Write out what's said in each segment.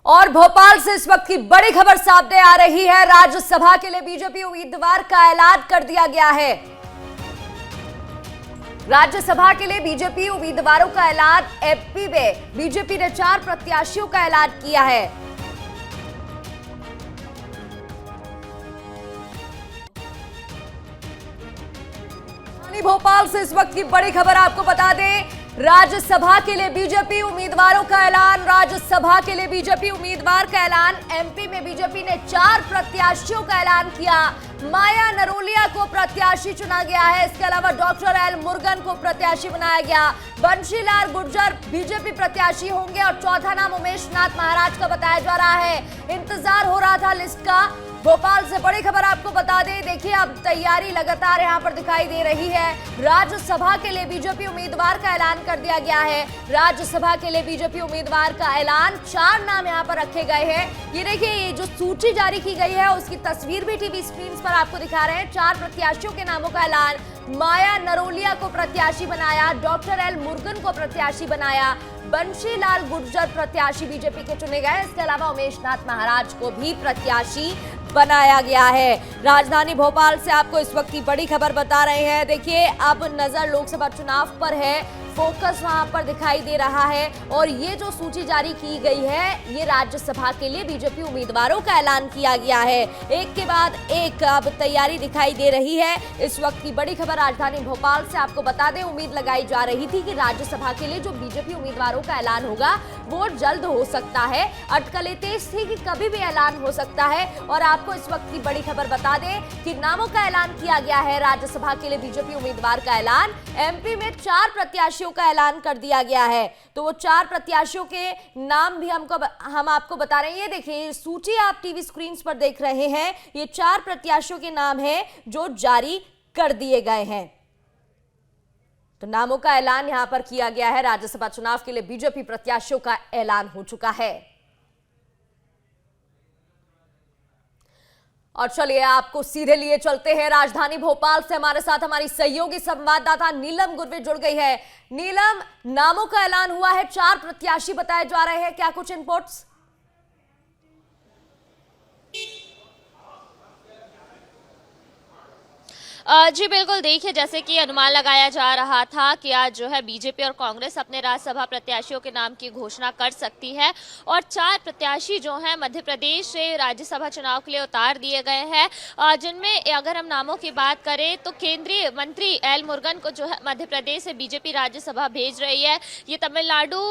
और भोपाल से इस वक्त की बड़ी खबर सामने आ रही है। राज्यसभा के लिए बीजेपी उम्मीदवार का ऐलान कर दिया गया है। राज्यसभा के लिए बीजेपी उम्मीदवारों का ऐलान। एमपी में बीजेपी ने 4 प्रत्याशियों का ऐलान किया है। भोपाल से इस वक्त की बड़ी खबर आपको बता दें, राज्यसभा के लिए बीजेपी उम्मीदवारों का ऐलान। राज्यसभा के लिए बीजेपी उम्मीदवार का ऐलान। एमपी में बीजेपी ने 4 प्रत्याशियों का ऐलान किया। माया नरोलिया को प्रत्याशी चुना गया है। इसके अलावा डॉक्टर एल मुरुगन को प्रत्याशी बनाया गया। बंशीलाल गुर्जर बीजेपी प्रत्याशी होंगे और चौथा नाम उमेश नाथ महाराज का बताया जा रहा है। इंतजार हो रहा था लिस्ट का। भोपाल से बड़ी खबर आपको बता दें, देखिए अब तैयारी लगातार यहां पर दिखाई दे रही है। राज्यसभा के लिए बीजेपी उम्मीदवार का ऐलान कर दिया गया है। राज्यसभा के लिए बीजेपी उम्मीदवार का ऐलान। 4 नाम यहां पर रखे गए हैं। ये देखिए, ये जो सूची जारी की गई है उसकी तस्वीर भी टीवी स्क्रीन पर आपको दिखा रहे हैं। 4 प्रत्याशियों के नामों का ऐलान। माया नरोलिया को प्रत्याशी बनाया, डॉक्टर एल मुरुगन को प्रत्याशी बनाया, बंशीलाल गुर्जर प्रत्याशी बीजेपी के चुने गए। इसके अलावा उमेश नाथ महाराज को भी प्रत्याशी बनाया गया है। राजधानी भोपाल से आपको इस वक्त की बड़ी खबर बता रहे हैं। देखिए, अब नजर लोकसभा चुनाव पर है, फोकस वहां पर दिखाई दे रहा है। और ये जो सूची जारी की गई है, ये राज्यसभा के लिए बीजेपी उम्मीदवारों का ऐलान किया गया है। एक के बाद एक अब तैयारी दिखाई दे रही है। इस वक्त की बड़ी खबर राजधानी भोपाल से आपको बता दें, उम्मीद लगाई जा रही थी कि राज्यसभा के लिए जो बीजेपी उम्मीदवारों का ऐलान होगा वो जल्द हो सकता है। अटकलें तेज थी कि कभी भी ऐलान हो सकता है। और आपको इस वक्त की बड़ी खबर बता दें कि नामों का ऐलान किया गया है। राज्यसभा के लिए बीजेपी उम्मीदवार का ऐलान। एमपी में 4 प्रत्याशियों का ऐलान कर दिया गया है। तो वो 4 प्रत्याशियों के नाम भी हम आपको बता रहे हैं। ये देखिए, सूची आप टीवी स्क्रीन पर देख रहे हैं। ये 4 प्रत्याशियों के नाम हैं जो जारी कर दिए गए हैं। तो नामों का ऐलान यहां पर किया गया है। राज्यसभा चुनाव के लिए बीजेपी प्रत्याशियों का ऐलान हो चुका है। और चलिए आपको सीधे लिए चलते हैं राजधानी भोपाल से। हमारे साथ हमारी सहयोगी संवाददाता नीलम गुरवे जुड़ गई है। नीलम, नामों का ऐलान हुआ है, 4 प्रत्याशी बताए जा रहे हैं, क्या कुछ इनपुट्स? जी बिल्कुल, देखिए जैसे कि अनुमान लगाया जा रहा था कि आज जो है बीजेपी और कांग्रेस अपने राज्यसभा प्रत्याशियों के नाम की घोषणा कर सकती है। और 4 प्रत्याशी जो हैं मध्य प्रदेश से राज्यसभा चुनाव के लिए उतार दिए गए हैं, जिनमें अगर हम नामों की बात करें तो केंद्रीय मंत्री एल मुरुगन को जो है मध्य प्रदेश से बीजेपी राज्यसभा भेज रही है। ये तमिलनाडु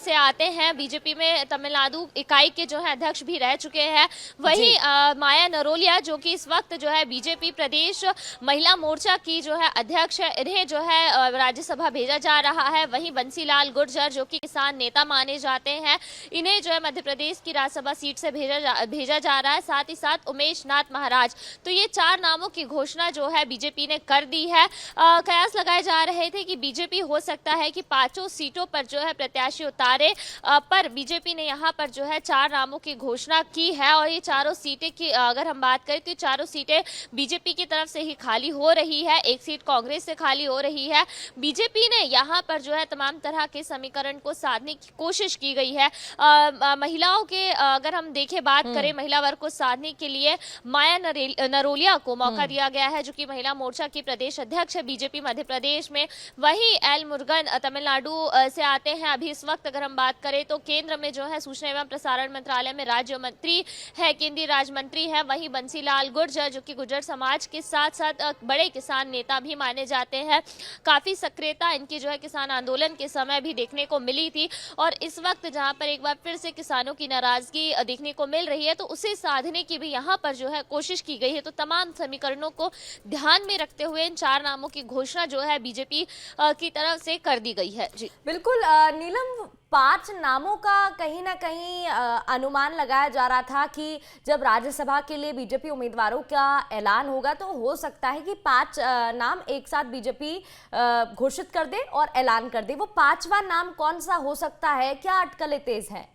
से आते हैं। बीजेपी में तमिलनाडु इकाई के जो है अध्यक्ष भी रह चुके हैं। वहीं माया नरोलिया जो कि इस वक्त जो है बीजेपी प्रदेश महिला मोर्चा की जो है अध्यक्ष है, इन्हें जो है राज्यसभा भेजा जा रहा है। वहीं बंसीलाल गुर्जर जो कि किसान नेता माने जाते हैं, इन्हें जो है मध्य प्रदेश की राज्यसभा सीट से भेजा जा रहा है। साथ ही साथ उमेश नाथ महाराज। तो ये 4 नामों की घोषणा जो है बीजेपी ने कर दी है। कयास लगाए जा रहे थे कि बीजेपी हो सकता है कि 5 सीटों पर जो है प्रत्याशी उतारे, पर बीजेपी ने यहाँ पर जो है 4 नामों की घोषणा की है। और ये चारों सीटें की अगर हम बात करें तो चारों सीटें बीजेपी की तरफ से ही खाली हो रही है। एक सीट कांग्रेस से खाली हो रही है। बीजेपी ने यहाँ पर जो है तमाम तरह के समीकरण को साधने की कोशिश की गई है। महिलाओं के अगर हम देखें बात करें, महिला वर्ग को साधने के लिए माया नरोलिया को मौका दिया गया है, जो कि महिला मोर्चा की प्रदेश अध्यक्ष है बीजेपी मध्य प्रदेश में। वहीं एल मुरुगन तमिलनाडु से आते हैं। अभी इस वक्त अगर हम बात करें तो केंद्र में जो है सूचना एवं प्रसारण मंत्रालय में राज्य मंत्री है, केंद्रीय राज्य मंत्री है। वहीं बंसीलाल गुर्जर जो कि गुर्जर समाज के साथ साथ बड़े किसान नेता भी माने जाते हैं। काफी सक्रियता इनकी जो है किसान आंदोलन के समय भी देखने को मिली थी। और इस वक्त जहां पर एक बार फिर से किसानों की नाराजगी देखने को मिल रही है, तो उसे साधने की भी यहां पर जो है कोशिश की गई है। तो तमाम समीकरणों को ध्यान में रखते हुए इन 4 नामों की घोषणा जो है बीजेपी की तरफ से कर दी गई है। जी बिल्कुल नीलम, 5 नामों का कहीं ना कहीं अनुमान लगाया जा रहा था कि जब राज्यसभा के लिए बीजेपी उम्मीदवारों का ऐलान होगा तो हो सकता है कि 5 नाम एक साथ बीजेपी घोषित कर दे और ऐलान कर दे। वो 5वां नाम कौन सा हो सकता है? क्या अटकलें तेज है?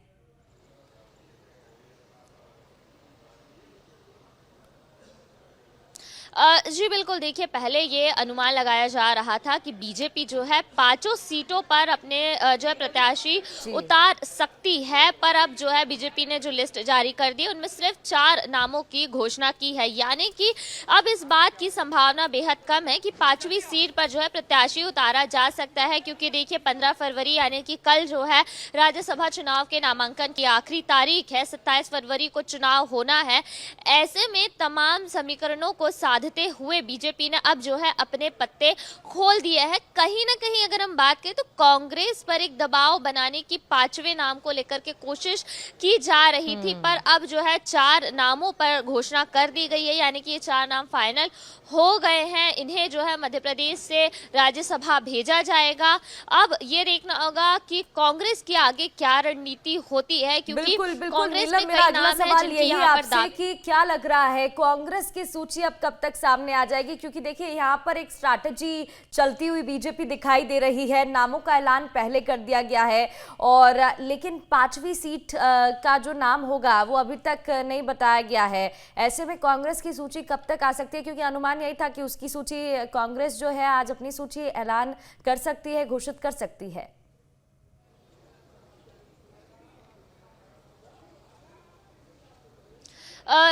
जी बिल्कुल, देखिए पहले ये अनुमान लगाया जा रहा था कि बीजेपी जो है पांचों सीटों पर अपने जो है प्रत्याशी जी उतार सकती है, पर अब जो है बीजेपी ने जो लिस्ट जारी कर दी उनमें सिर्फ 4 नामों की घोषणा की है, यानी कि अब इस बात की संभावना बेहद कम है कि 5वीं सीट पर जो है प्रत्याशी उतारा जा सकता है, क्योंकि देखिए 15 फरवरी यानी कि कल जो है राज्यसभा चुनाव के नामांकन की आखिरी तारीख है, 27 फरवरी को चुनाव होना है। ऐसे में तमाम समीकरणों को साधते हुए बीजेपी ने अब जो है अपने पत्ते खोल दिए हैं। कहीं ना कहीं अगर हम बात करें तो कांग्रेस पर एक दबाव बनाने की 5वें नाम को लेकर के कोशिश की जा रही थी, पर अब जो है 4 नामों पर घोषणा कर दी गई है, यानी कि ये 4 नाम फाइनल हो गए हैं। इन्हें जो है मध्य प्रदेश से राज्यसभा भेजा जाएगा। अब ये देखना होगा कि कांग्रेस की आगे क्या रणनीति होती है, क्योंकि बिल्कुल बिल्कुल कांग्रेस नीलम, में मेरा कई अगला नाम है सवाल जिनकी यही यहाँ पर आपसे कि क्या लग रहा है कांग्रेस की सूची अब कब तक सामने आ जाएगी, क्योंकि देखिए यहाँ पर एक स्ट्रैटेजी चलती हुई बीजेपी दिखाई दे रही है। नामों का ऐलान पहले कर दिया गया है और लेकिन 5वीं सीट का जो नाम होगा वो अभी तक नहीं बताया गया है। ऐसे में कांग्रेस की सूची कब तक आ सकती है, क्योंकि अनुमान यही था कि उसकी सूची कांग्रेस जो है आज अपनी सूची ऐलान कर सकती है, घोषित कर सकती है।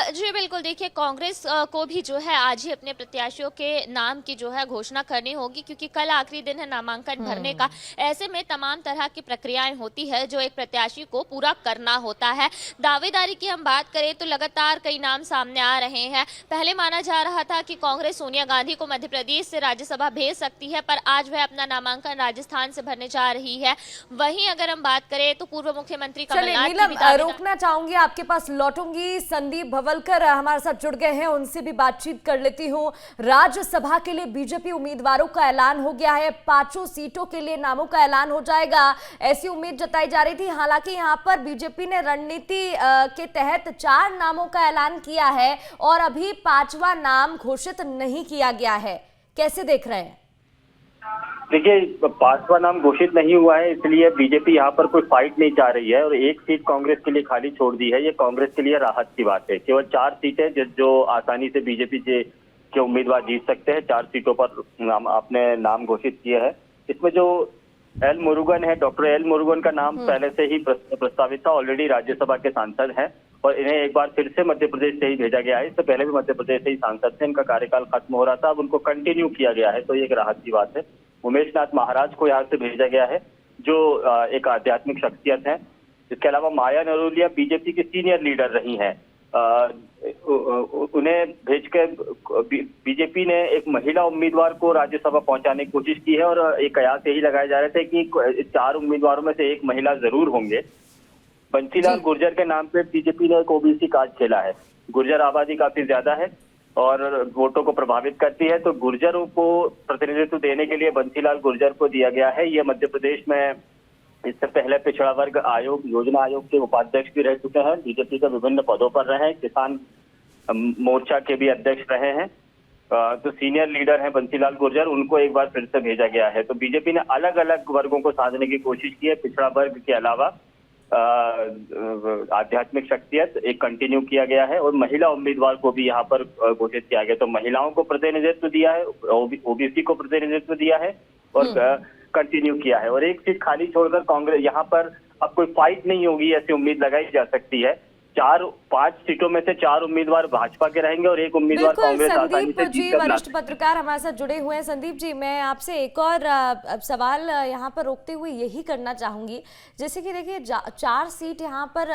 जी बिल्कुल, देखिए कांग्रेस को भी जो है आज ही अपने प्रत्याशियों के नाम की जो है घोषणा करनी होगी, क्योंकि कल आखिरी दिन है नामांकन भरने का। ऐसे में तमाम तरह की प्रक्रियाएं होती है जो एक प्रत्याशी को पूरा करना होता है। दावेदारी की हम बात करें तो लगातार कई नाम सामने आ रहे हैं। पहले माना जा रहा था कि कांग्रेस सोनिया गांधी को मध्य प्रदेश से राज्यसभा भेज सकती है, पर आज वह अपना नामांकन राजस्थान से भरने जा रही है। वहीं अगर हम बात करें तो पूर्व मुख्यमंत्री कमलनाथ की भी रोकना चाहूंगी, आपके पास लौटूंगी। संदीप भवलकर हमारे साथ जुड़ गए हैं, उनसे भी बातचीत कर लेती हूं। राज्यसभा के लिए बीजेपी उम्मीदवारों का ऐलान हो गया है, 5 सीटों के लिए नामों का ऐलान हो जाएगा, ऐसी उम्मीद जताई जा रही थी। हालांकि यहां पर बीजेपी ने रणनीति के तहत 4 नामों का ऐलान किया है और अभी 5वां नाम घोषित नहीं किया गया है। कैसे देख रहे हैं? देखिए, 5वां नाम घोषित नहीं हुआ है, इसलिए बीजेपी यहाँ पर कोई फाइट नहीं चाह रही है और एक सीट कांग्रेस के लिए खाली छोड़ दी है। ये कांग्रेस के लिए राहत की बात है। केवल 4 सीटें जो आसानी से बीजेपी के उम्मीदवार जीत सकते हैं। 4 सीटों पर अपने नाम घोषित किए हैं। इसमें जो एल मुरुगन है, डॉक्टर एल मुरुगन का नाम पहले से ही प्रस्तावित था, ऑलरेडी राज्यसभा के सांसद हैं और इन्हें एक बार फिर से मध्य प्रदेश से ही भेजा गया है। इससे पहले भी मध्य प्रदेश से ही सांसद थे, इनका कार्यकाल खत्म हो रहा था, अब उनको कंटिन्यू किया गया है, तो ये एक राहत की बात है। उमेश नाथ महाराज को यहाँ से भेजा गया है, जो एक आध्यात्मिक शख्सियत है। इसके अलावा माया नरोलिया बीजेपी की सीनियर लीडर रही हैं, उन्हें भेजकर बीजेपी ने एक महिला उम्मीदवार को राज्यसभा पहुंचाने की कोशिश की है और एक कयास यही लगाए जा रहे थे कि 4 उम्मीदवारों में से एक महिला जरूर होंगे। बंसीलाल गुर्जर के नाम पे बीजेपी ने एक ओबीसी कार्ड खेला है। गुर्जर आबादी काफी ज्यादा है और वोटों को प्रभावित करती है, तो गुर्जरों को प्रतिनिधित्व देने के लिए बंसीलाल गुर्जर को दिया गया है। ये मध्य प्रदेश में इससे पहले पिछड़ा वर्ग आयोग, योजना आयोग के उपाध्यक्ष भी रह चुके हैं, बीजेपी के विभिन्न पदों पर रहे हैं, किसान मोर्चा के भी अध्यक्ष रहे हैं, तो सीनियर लीडर हैं बंसीलाल गुर्जर, उनको एक बार फिर से भेजा गया है। तो बीजेपी ने अलग अलग वर्गों को साधने की कोशिश की है। पिछड़ा वर्ग के अलावा आध्यात्मिक शख्सियत एक कंटिन्यू किया गया है और महिला उम्मीदवार को भी यहाँ पर घोषित किया गया। तो महिलाओं को प्रतिनिधित्व दिया है, ओबीसी को प्रतिनिधित्व दिया है और कंटिन्यू किया है। और एक सीट खाली छोड़कर कांग्रेस यहाँ पर अब कोई फाइट नहीं होगी, ऐसी उम्मीद लगाई जा सकती है। 5 सीटों में से 4 उम्मीदवार भाजपा के रहेंगे और एक उम्मीदवार कांग्रेस आसानी से जीत कर वरिष्ठ पत्रकार हमारे साथ जुड़े हुए हैं। संदीप जी, मैं आपसे एक और सवाल यहाँ पर रोकते हुए यही करना चाहूंगी, जैसे कि देखिए 4 सीट यहाँ पर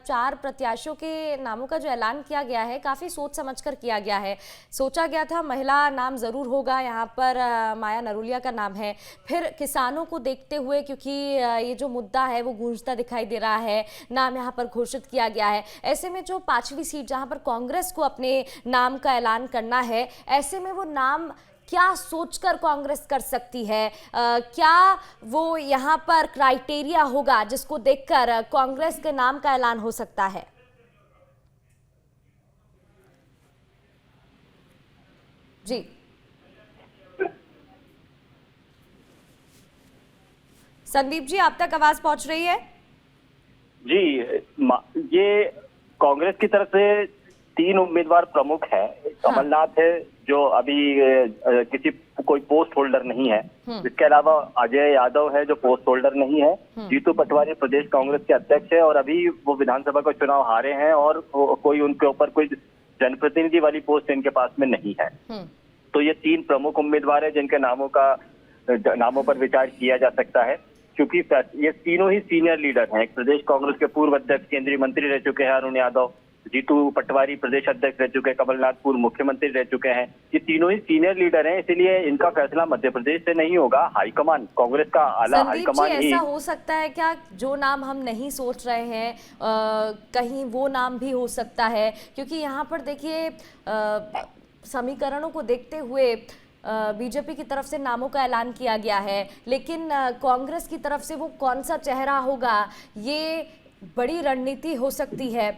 4 प्रत्याशियों के नामों का जो ऐलान किया गया है काफी सोच समझकर किया गया है। सोचा गया था महिला नाम जरूर होगा, यहाँ पर माया नरोलिया का नाम है, फिर किसानों को देखते हुए क्योंकि ये जो मुद्दा है वो गूंजता दिखाई दे रहा है, नाम यहाँ पर घोषित किया गया है। ऐसे में जो 5वीं सीट जहां पर कांग्रेस को अपने नाम का ऐलान करना है, ऐसे में वो नाम क्या सोचकर कांग्रेस कर सकती है? क्या वो यहाँ पर क्राइटेरिया होगा जिसको देखकर कांग्रेस के नाम का ऐलान हो सकता है? जी संदीप जी, आप तक आवाज पहुंच रही है? जी, ये कांग्रेस की तरफ से 3 उम्मीदवार प्रमुख हैं। कमलनाथ है जो अभी किसी कोई पोस्ट होल्डर नहीं है। इसके अलावा अजय यादव है जो पोस्ट होल्डर नहीं है। जीतू पटवारी प्रदेश कांग्रेस के अध्यक्ष है और अभी वो विधानसभा का चुनाव हारे हैं और कोई उनके ऊपर कोई जनप्रतिनिधि वाली पोस्ट इनके पास में नहीं है। तो ये 3 प्रमुख उम्मीदवार है जिनके नामों पर विचार किया जा सकता है, क्योंकि ये तीनों ही सीनियर लीडर हैं। प्रदेश कांग्रेस के पूर्व अध्यक्ष केंद्रीय मंत्री रह चुके हैं अरुण यादव, जीतू पटवारी प्रदेश अध्यक्ष रह चुके हैं, कमलनाथ पूर्व मुख्यमंत्री रह चुके हैं। ये तीनों ही सीनियर लीडर हैं, इसलिए इनका फैसला मध्य प्रदेश से नहीं होगा। हाईकमान, कांग्रेस का आला हाईकमान ही। ऐसा हो सकता है क्या, जो नाम हम नहीं सोच रहे हैं कहीं वो नाम भी हो सकता है? क्योंकि यहाँ पर देखिए समीकरणों को देखते हुए बीजेपी की तरफ से नामों का ऐलान किया गया है, लेकिन कांग्रेस की तरफ से वो कौन सा चेहरा होगा, ये बड़ी रणनीति हो सकती है।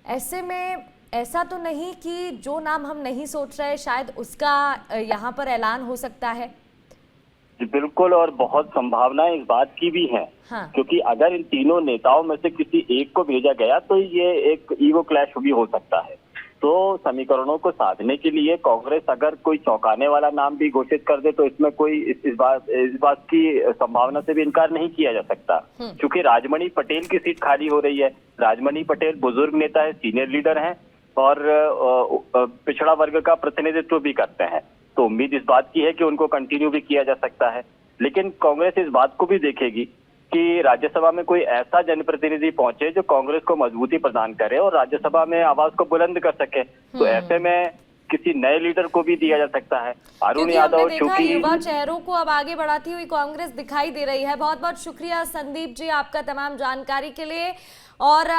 ऐसे में ऐसा तो नहीं कि जो नाम हम नहीं सोच रहे शायद उसका यहाँ पर ऐलान हो सकता है? बिल्कुल, और बहुत संभावनाएं इस बात की भी हैं। हाँ। क्योंकि अगर इन तीनों नेताओं में से किसी एक को भेजा गया तो ये एक ईगो क्लैश भी हो सकता है। तो समीकरणों को साधने के लिए कांग्रेस अगर कोई चौंकाने वाला नाम भी घोषित कर दे तो इसमें कोई इस बात की संभावना से भी इनकार नहीं किया जा सकता, क्योंकि राजमणि पटेल की सीट खाली हो रही है। राजमणि पटेल बुजुर्ग नेता है, सीनियर लीडर हैं और पिछड़ा वर्ग का प्रतिनिधित्व भी करते हैं। तो उम्मीद इस बात की है कि उनको कंटिन्यू भी किया जा सकता है। लेकिन कांग्रेस इस बात को भी देखेगी कि राज्यसभा में कोई ऐसा जनप्रतिनिधि पहुंचे जो कांग्रेस को मजबूती प्रदान करे और राज्यसभा में आवाज को बुलंद कर सके। तो ऐसे में किसी नए लीडर को भी दिया जा सकता है। अरुण यादव, चूंकि युवा चेहरों को अब आगे बढ़ाती हुई कांग्रेस दिखाई दे रही है। बहुत बहुत शुक्रिया संदीप जी आपका तमाम जानकारी के लिए। और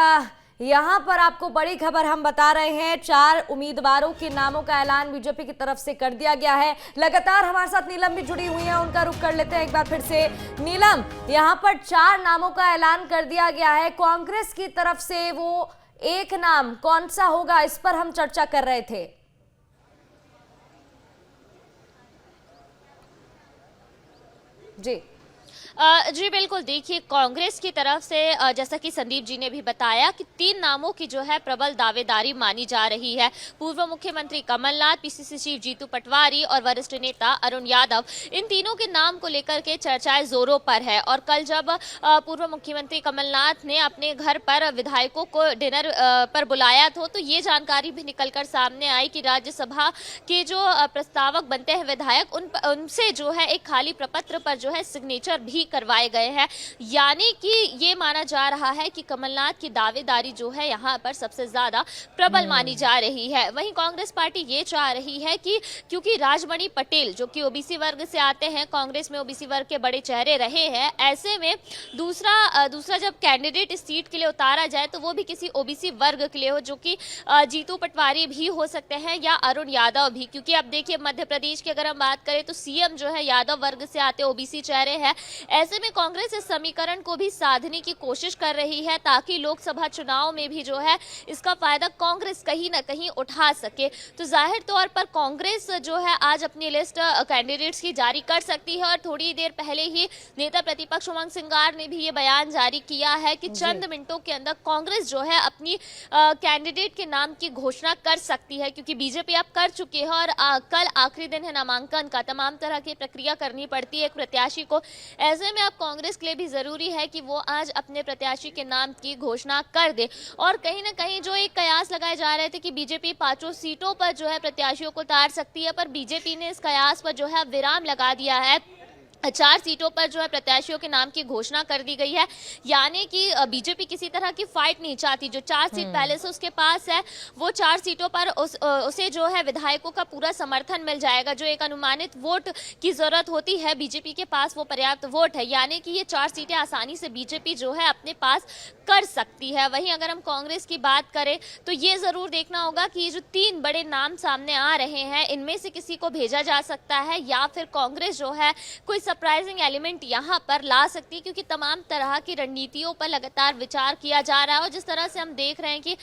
यहाँ पर आपको बड़ी खबर हम बता रहे हैं, 4 उम्मीदवारों के नामों का ऐलान बीजेपी की तरफ से कर दिया गया है। लगातार हमारे साथ नीलम भी जुड़ी हुई है, उनका रुख कर लेते हैं एक बार फिर से। नीलम, यहाँ पर 4 नामों का ऐलान कर दिया गया है। कांग्रेस की तरफ से वो एक नाम कौन सा होगा, इस पर हम चर्चा कर रहे थे। जी जी बिल्कुल, देखिए कांग्रेस की तरफ से जैसा कि संदीप जी ने भी बताया कि 3 नामों की जो है प्रबल दावेदारी मानी जा रही है। पूर्व मुख्यमंत्री कमलनाथ, पीसीसी चीफ जीतू पटवारी और वरिष्ठ नेता अरुण यादव, इन तीनों के नाम को लेकर के चर्चाएं जोरों पर है। और कल जब पूर्व मुख्यमंत्री कमलनाथ ने अपने घर पर विधायकों को डिनर पर बुलाया था तो ये जानकारी भी निकलकर सामने आई कि राज्यसभा के जो प्रस्तावक बनते हैं विधायक, उनसे जो है एक खाली प्रपत्र पर जो है सिग्नेचर भी करवाए गए हैं। यानी कि ये माना जा रहा है कि कमलनाथ की दावेदारी जो है यहाँ पर सबसे ज्यादा प्रबल मानी जा रही है। वहीं कांग्रेस पार्टी ये चाह रही है कि क्योंकि राजमणि पटेल जो कि ओबीसी वर्ग से आते हैं, कांग्रेस में ओबीसी वर्ग के बड़े चेहरे रहे हैं, ऐसे में दूसरा जब कैंडिडेट इस सीट के लिए उतारा जाए तो वो भी किसी ओबीसी वर्ग के लिए हो, जो कि जीतू पटवारी भी हो सकते हैं या अरुण यादव भी। क्योंकि अब देखिए मध्य प्रदेश की अगर हम बात करें तो सीएम जो है यादव वर्ग से आते ओबीसी चेहरे हैं। ऐसे में कांग्रेस इस समीकरण को भी साधने की कोशिश कर रही है ताकि लोकसभा चुनाव में भी जो है इसका फायदा कांग्रेस कहीं ना कहीं उठा सके। तो जाहिर तौर पर कांग्रेस जो है आज अपनी लिस्ट कैंडिडेट्स की जारी कर सकती है। और थोड़ी देर पहले ही नेता प्रतिपक्ष उमंग सिंगार ने भी ये बयान जारी किया है कि चंद मिनटों के अंदर कांग्रेस जो है अपनी कैंडिडेट के नाम की घोषणा कर सकती है, क्योंकि बीजेपी अब कर चुकी है और कल आखिरी दिन है नामांकन का। तमाम तरह की प्रक्रिया करनी पड़ती है एक प्रत्याशी को। ऐसे में अब कांग्रेस के लिए भी जरूरी है कि वो आज अपने प्रत्याशी के नाम की घोषणा कर दे। और कहीं ना कहीं जो एक कयास लगाए जा रहे थे कि बीजेपी 5 सीटों पर जो है प्रत्याशियों को उतार सकती है, पर बीजेपी ने इस कयास पर जो है विराम लगा दिया है। 4 सीटों पर जो है प्रत्याशियों के नाम की घोषणा कर दी गई है। यानी कि बीजेपी किसी तरह की फाइट नहीं चाहती। जो 4 सीट पहले से उसके पास है वो 4 सीटों पर उसे जो है विधायकों का पूरा समर्थन मिल जाएगा। जो एक अनुमानित वोट की जरूरत होती है, बीजेपी के पास वो पर्याप्त वोट है। यानी कि ये 4 सीटें आसानी से बीजेपी जो है अपने पास कर सकती है। वहीं अगर हम कांग्रेस की बात करें तो ये जरूर देखना होगा कि ये जो 3 बड़े नाम सामने आ रहे हैं, इनमें से किसी को भेजा जा सकता है या फिर कांग्रेस जो है कोई सरप्राइजिंग एलिमेंट यहाँ पर ला सकती है, क्योंकि तमाम तरह की रणनीतियों पर लगातार विचार किया जा रहा है। और जिस तरह से हम देख रहे हैं कि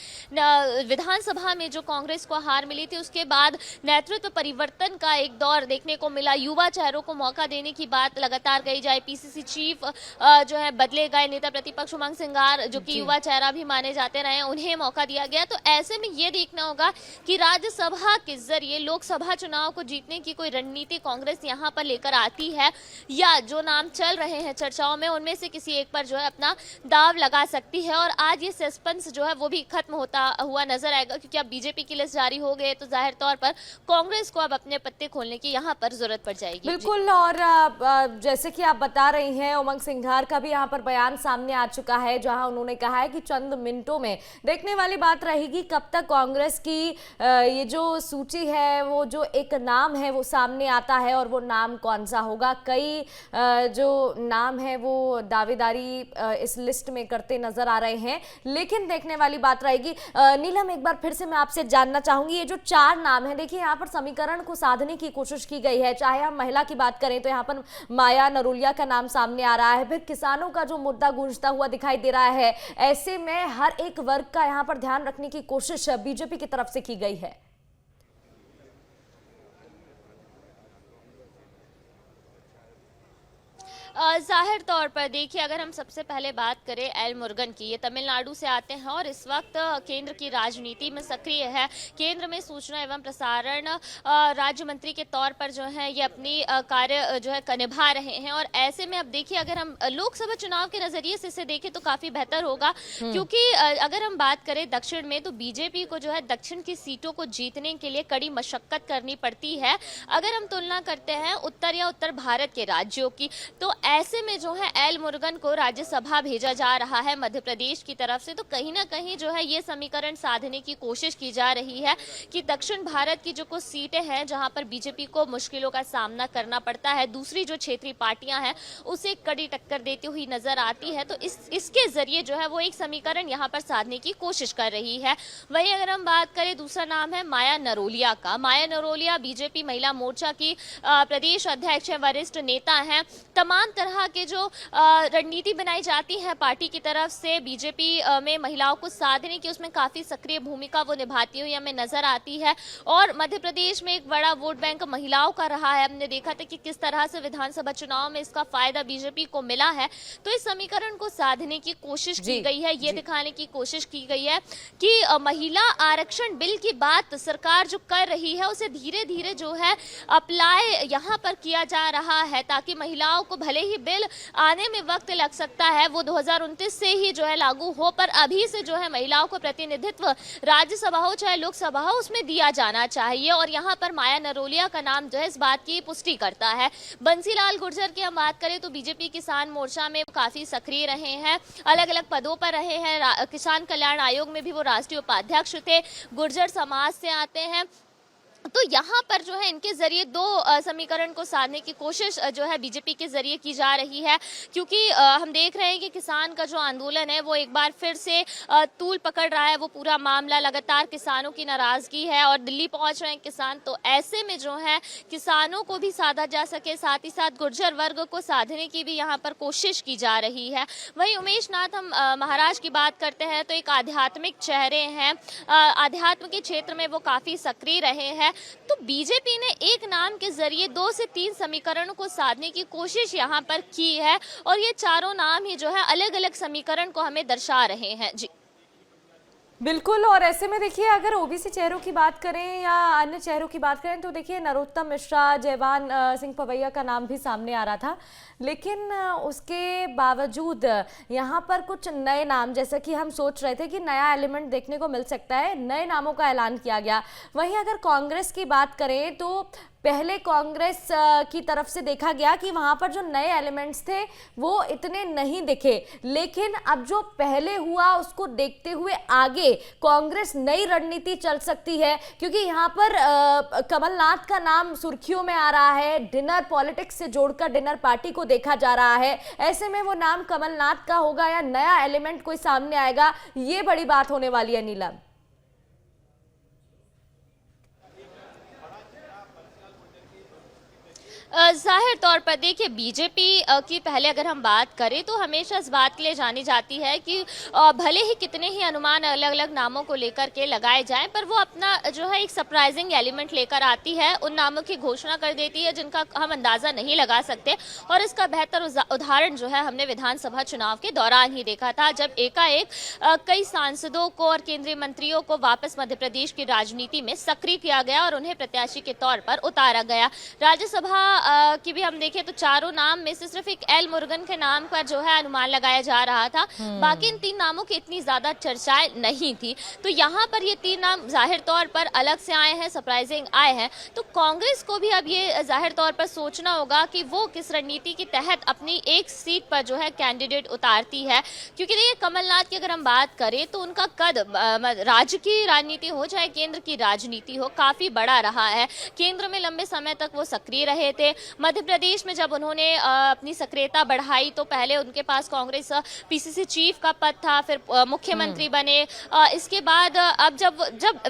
विधानसभा में जो कांग्रेस को हार मिली थी, उसके बाद नेतृत्व परिवर्तन का एक दौर देखने को मिला, युवा चेहरों को मौका देने की बात लगातार कही जाए। पीसीसी चीफ जो है बदले गए, नेता प्रतिपक्ष उमंग सिंघार जो कि युवा चेहरा भी माने जाते रहे, उन्हें मौका दिया गया। तो ऐसे में ये देखना होगा कि राज्यसभा के जरिए लोकसभा चुनाव को जीतने की कोई रणनीति कांग्रेस यहाँ पर लेकर आती है, या जो नाम चल रहे हैं चर्चाओं में उनमें से किसी एक पर जो है अपना दाव लगा सकती है। और आज ये सस्पेंस जो है वो भी खत्म होता हुआ नजर आएगा, क्योंकि अब बीजेपी की लिस्ट जारी हो गई तो जाहिर तौर पर कांग्रेस को अब अपने पत्ते खोलने की यहाँ पर जरूरत पड़ जाएगी। बिल्कुल। और जैसे कि आप बता रही हैं, उमंग सिंघार का भी यहाँ पर बयान सामने आ चुका है, जहां उन्होंने कहा है कि चंद मिनटों में देखने वाली बात रहेगी कब तक कांग्रेस की ये जो सूची है, वो जो एक नाम है वो सामने आता है और वो नाम कौन सा होगा। कई जो नाम है वो दावेदारी इस लिस्ट में करते नजर आ रहे हैं, लेकिन देखने वाली बात रहेगी। नीलम, एक बार फिर से मैं आपसे जानना चाहूंगी, ये जो 4 नाम है, देखिए यहाँ पर समीकरण को साधने की कोशिश की गई है। चाहे हम महिला की बात करें तो यहाँ पर माया नरोलिया का नाम सामने आ रहा है, फिर किसानों का जो मुद्दा गूंजता हुआ दिखाई दे रहा है। ऐसे में हर एक वर्ग का यहाँ पर ध्यान रखने की कोशिश बीजेपी की तरफ से की गई है। जाहिर तौर पर देखिए, अगर हम सबसे पहले बात करें एल मुरुगन की, ये तमिलनाडु से आते हैं और इस वक्त केंद्र की राजनीति में सक्रिय है। केंद्र में सूचना एवं प्रसारण राज्य मंत्री के तौर पर जो है ये अपनी कार्य जो है निभा रहे हैं। और ऐसे में अब देखिए, अगर हम लोकसभा चुनाव के नजरिए से इसे देखें तो काफी बेहतर होगा, क्योंकि अगर हम बात करें दक्षिण में तो बीजेपी को जो है दक्षिण की सीटों को जीतने के लिए कड़ी मशक्कत करनी पड़ती है। अगर हम तुलना करते हैं उत्तर या उत्तर भारत के राज्यों की, तो ऐसे में जो है एल मुरुगन को राज्यसभा भेजा जा रहा है मध्य प्रदेश की तरफ से। तो कहीं ना कहीं जो है ये समीकरण साधने की कोशिश की जा रही है कि दक्षिण भारत की जो कुछ सीटें हैं जहां पर बीजेपी को मुश्किलों का सामना करना पड़ता है, दूसरी जो क्षेत्रीय पार्टियां हैं उसे कड़ी टक्कर देती हुई नजर आती है। तो इसके जरिए जो है वो एक समीकरण यहाँ पर साधने की कोशिश कर रही है। वहीं अगर हम बात करें, दूसरा नाम है माया नरोलिया का। माया नरोलिया बीजेपी महिला मोर्चा की प्रदेश अध्यक्ष है, वरिष्ठ नेता हैं। तमाम तरह के जो रणनीति बनाई जाती है पार्टी की तरफ से बीजेपी में महिलाओं को साधने की, उसमें काफी सक्रिय भूमिका वो निभाती हुई हमें नजर आती है। और मध्य प्रदेश में एक बड़ा वोट बैंक महिलाओं का रहा है। हमने देखा था कि किस तरह से विधानसभा चुनाव में इसका फायदा बीजेपी को मिला है। तो इस समीकरण को साधने की कोशिश की गई है, ये दिखाने की कोशिश की गई है कि महिला आरक्षण बिल की बात सरकार जो कर रही है उसे धीरे धीरे जो है अप्लाई यहाँ पर किया जा रहा है, ताकि महिलाओं को भले ही बिल आने में वक्त लग सकता है, वो 2029 से ही जो है लागू हो, पर अभी से जो है महिलाओं को प्रतिनिधित्व राज्यसभा हो चाहे लोकसभा हो उसमें दिया जाना चाहिए। और यहाँ पर माया नरोलिया का नाम जो है इस बात की पुष्टि करता है। बंसीलाल गुर्जर की हम बात करें तो बीजेपी किसान मोर्चा में काफी सक्रिय रहे हैं, अलग अलग पदों पर रहे हैं। किसान कल्याण आयोग में भी वो राष्ट्रीय उपाध्यक्ष थे, गुर्जर समाज से आते हैं। तो यहाँ पर जो है इनके जरिए 2 समीकरण को साधने की कोशिश जो है बीजेपी के जरिए की जा रही है, क्योंकि हम देख रहे हैं कि किसान का जो आंदोलन है वो एक बार फिर से तूल पकड़ रहा है। वो पूरा मामला लगातार किसानों की नाराजगी है और दिल्ली पहुंच रहे हैं किसान। तो ऐसे में जो है किसानों को भी साधा जा सके, साथ ही साथ गुर्जर वर्ग को साधने की भी यहाँ पर कोशिश की जा रही है। वहीं उमेश नाथ, हम महाराष्ट्र की बात करते हैं तो एक आध्यात्मिक चेहरे हैं, आध्यात्म के क्षेत्र में वो काफी सक्रिय रहे हैं। तो बीजेपी ने एक नाम के जरिए 2 से 3 समीकरणों को साधने की कोशिश यहाँ पर की है, और ये चारों नाम ही जो है अलग अलग समीकरण को हमें दर्शा रहे हैं। जी बिल्कुल। और ऐसे में देखिए, अगर ओबीसी चेहरों की बात करें या अन्य चेहरों की बात करें तो देखिए नरोत्तम मिश्रा, जयवान सिंह पवैया का नाम भी सामने आ रहा था, लेकिन उसके बावजूद यहाँ पर कुछ नए नाम, जैसे कि हम सोच रहे थे कि नया एलिमेंट देखने को मिल सकता है, नए नामों का ऐलान किया गया। वहीं अगर कांग्रेस की बात करें तो पहले कांग्रेस की तरफ से देखा गया कि वहां पर जो नए एलिमेंट्स थे वो इतने नहीं दिखे, लेकिन अब जो पहले हुआ उसको देखते हुए आगे कांग्रेस नई रणनीति चल सकती है, क्योंकि यहाँ पर कमलनाथ का नाम सुर्खियों में आ रहा है। डिनर पॉलिटिक्स से जोड़कर डिनर पार्टी को देखा जा रहा है। ऐसे में वो नाम कमलनाथ का होगा या नया एलिमेंट कोई सामने आएगा, ये बड़ी बात होने वाली है। नीलम, जाहिर तौर पर देखिए बीजेपी की पहले अगर हम बात करें तो हमेशा इस बात के लिए जानी जाती है कि भले ही कितने ही अनुमान अलग अलग नामों को लेकर के लगाए जाएं, पर वो अपना जो है एक सरप्राइजिंग एलिमेंट लेकर आती है, उन नामों की घोषणा कर देती है जिनका हम अंदाजा नहीं लगा सकते। और इसका बेहतर उदाहरण जो है हमने विधानसभा चुनाव के दौरान ही देखा था, जब एकाएक कई सांसदों को और केंद्रीय मंत्रियों को वापस मध्य प्रदेश की राजनीति में सक्रिय किया गया और उन्हें प्रत्याशी के तौर पर उतारा गया। राज्यसभा की भी हम देखें तो चारों नाम में से सिर्फ एक एल मुरुगन के नाम पर जो है अनुमान लगाया जा रहा था, बाकी इन 3 नामों की इतनी ज्यादा चर्चाएं नहीं थी। तो यहाँ पर ये 3 नाम जाहिर तौर पर अलग से आए हैं, सरप्राइजिंग आए हैं। तो कांग्रेस को भी अब ये जाहिर तौर पर सोचना होगा कि वो किस रणनीति के तहत अपनी एक सीट पर जो है कैंडिडेट उतारती है, क्योंकि देखिए कमलनाथ की अगर हम बात करें तो उनका कद राज्य की राजनीति हो चाहे केंद्र की राजनीति हो काफी बड़ा रहा है। केंद्र में लंबे समय तक वो सक्रिय रहे थे। मध्य प्रदेश में जब उन्होंने अपनी सक्रियता बढ़ाई तो पहले उनके पास कांग्रेस पीसीसी चीफ का पद था, फिर मुख्यमंत्री बने। इसके बाद अब जब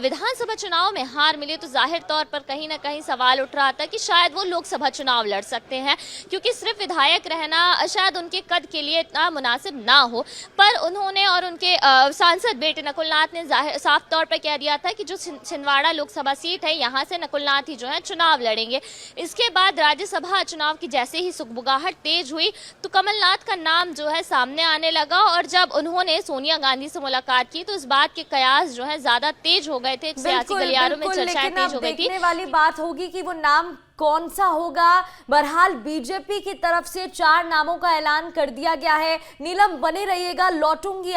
विधानसभा चुनाव में हार मिली तो जाहिर तौर पर कहीं ना कहीं सवाल उठ रहा था कि शायद वो लोकसभा चुनाव लड़ सकते हैं, क्योंकि सिर्फ विधायक रहना शायद उनके कद के लिए इतना मुनासिब ना हो। पर उन्होंने और उनके सांसद बेटे नकुलनाथ ने साफ तौर पर कह दिया था कि जो छिंदवाड़ा लोकसभा सीट है यहाँ से नकुलनाथ ही जो है चुनाव लड़ेंगे। इसके बाद राज्यसभा चुनाव की जैसे ही सुगबुगाहट तेज हुई तो कमलनाथ का नाम जो है सामने आने लगा, और जब उन्होंने सोनिया गांधी से मुलाकात की तो इस बात के कयास जो है ज्यादा तेज हो गए थे, सियासी गलियारों में चर्चाएं तेज हो गई थी। देखने वाली बात होगी कि वो नाम कौन सा होगा। बहरहाल बीजेपी की तरफ से 4 नामों का ऐलान कर दिया गया है। नीलम बने रहिएगा, लौटूंगी